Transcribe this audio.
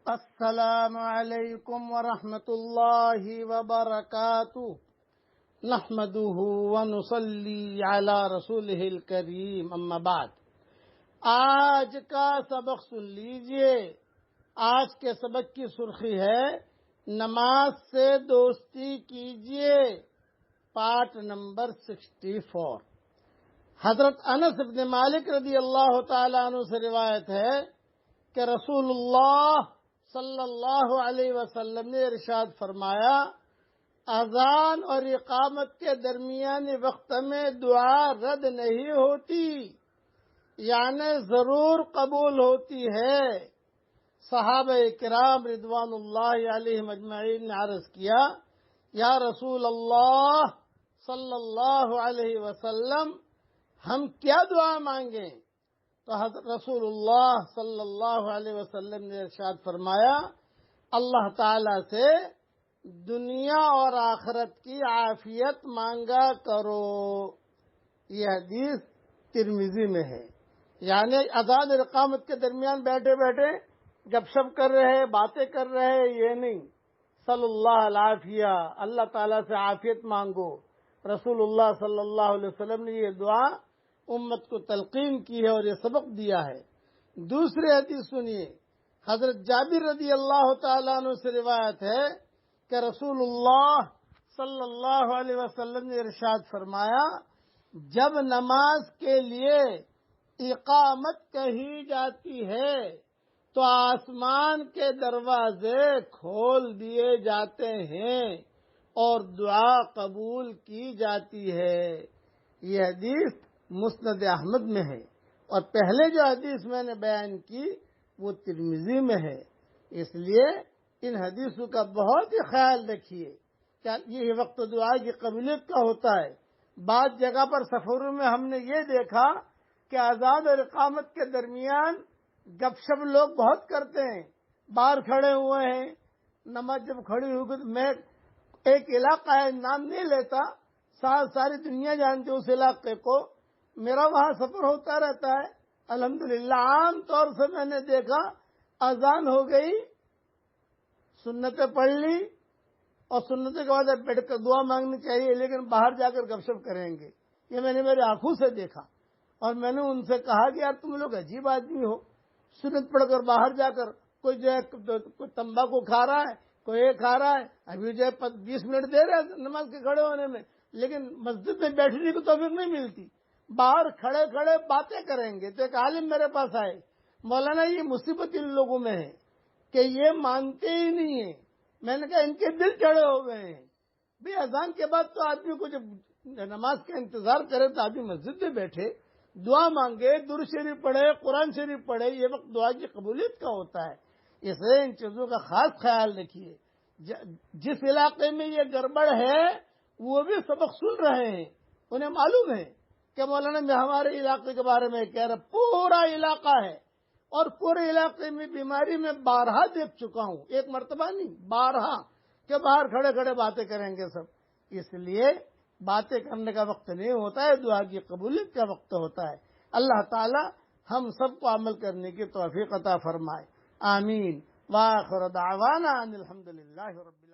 السلام علیکم ورحمۃ اللہ وبرکاتہ نحمده ونصلی علی رسولہ الکریم اما بعد۔ آج کا سبق سن لیجئے۔ آج کے سبق کی سرخی ہے نماز سے دوستی کیجئے، پارٹ نمبر 64۔ حضرت انس بن مالک رضی اللہ تعالیٰ عنہ سے روایت ہے کہ رسول اللہ صلی اللہ علیہ وسلم نے ارشاد فرمایا، اذان اور اقامت کے درمیانی وقت میں دعا رد نہیں ہوتی، یعنی ضرور قبول ہوتی ہے۔ صحابہ کرام رضوان اللہ علیہم اجمعین نے عرض کیا، یا رسول اللہ صلی اللہ علیہ وسلم، ہم کیا دعا مانگیں؟ تو حضرت رسول اللہ صلی اللہ علیہ وسلم نے ارشاد فرمایا، اللہ تعالی سے دنیا اور آخرت کی عافیت مانگا کرو۔ یہ حدیث ترمذی میں ہے۔ یعنی اذان اور اقامت کے درمیان بیٹھے بیٹھے گپ شپ کر رہے، باتیں کر رہے، یہ نہیں۔ صلی اللہ العافیہ، اللہ تعالیٰ سے عافیت مانگو۔ رسول اللہ صلی اللہ علیہ وسلم نے یہ دعا امت کو تلقین کی ہے اور یہ سبق دیا ہے۔ دوسری حدیث سنیے، حضرت جابر رضی اللہ تعالیٰ عنہ سے روایت ہے کہ رسول اللہ صلی اللہ علیہ وسلم نے ارشاد فرمایا، جب نماز کے لیے اقامت کہی جاتی ہے تو آسمان کے دروازے کھول دیے جاتے ہیں اور دعا قبول کی جاتی ہے۔ یہ حدیث مسند احمد میں ہے، اور پہلے جو حدیث میں نے بیان کی وہ ترمذی میں ہے۔ اس لیے ان حدیثوں کا بہت ہی خیال رکھیے کہ یہ وقت دعا کی قبولیت کا ہوتا ہے۔ بعض جگہ پر سفروں میں ہم نے یہ دیکھا کہ اذان اور اقامت کے درمیان گپ شپ لوگ بہت کرتے ہیں، باہر کھڑے ہوئے ہیں۔ نماز جب کھڑی ہوگی تو میں ایک علاقہ ہے، نام نہیں لیتا، ساری دنیا جانتی ہے اس علاقے کو، میرا وہاں سفر ہوتا رہتا ہے۔ الحمدللہ عام طور سے میں نے دیکھا اذان ہو گئی، سنتیں پڑھ لی اور سنتیں کے بعد بیٹھ کر دعا مانگنی چاہیے، لیکن باہر جا کر گپ شپ کریں گے۔ یہ میں نے میری آنکھوں سے دیکھا، اور میں نے ان سے کہا کہ یار تم لوگ عجیب آدمی ہو، سنت پڑھ کر باہر جا کر کوئی جو ہے کوئی تمباکو کھا رہا ہے، کوئی یہ کھا رہا ہے، ابھی جو ہے 20 منٹ دے رہے ہیں نماز کے کھڑے ہونے میں، لیکن مسجد میں بیٹھنے کی توفیق نہیں ملتی، باہر کھڑے کھڑے باتیں کریں گے۔ تو ایک عالم میرے پاس آئے، مولانا یہ مصیبت ان لوگوں میں ہے کہ یہ مانتے ہی نہیں ہیں۔ میں نے کہا ان کے دل چڑھے ہو گئے ہیں، بھئی اذان کے بعد تو آدمی کو جب نماز کا انتظار کرے تو آدمی مسجد میں بیٹھے، دعا مانگے، درود شریف پڑھے، قرآن شریف پڑھے، یہ وقت دعا کی قبولیت کا ہوتا ہے۔ اس لیے ان چیزوں کا خاص خیال رکھیے۔ جس علاقے میں یہ گڑبڑ ہے وہ بھی سبق سن رہے ہیں، انہیں معلوم ہے کہ مولانا میں ہمارے علاقے کے بارے میں کہہ رہا، پورا علاقہ ہے، اور پورے علاقے میں بیماری میں بارہا دیکھ چکا ہوں، ایک مرتبہ نہیں، بارہا، کہ باہر کھڑے کھڑے باتیں کریں گے سب۔ اس لیے باتیں کرنے کا وقت نہیں ہوتا ہے، دعا کی قبولیت کا وقت ہوتا ہے۔ اللہ تعالی ہم سب کو عمل کرنے کی توفیق عطا فرمائے، آمین۔ وآخر دعوانا ان الحمدللہ رب العالمین۔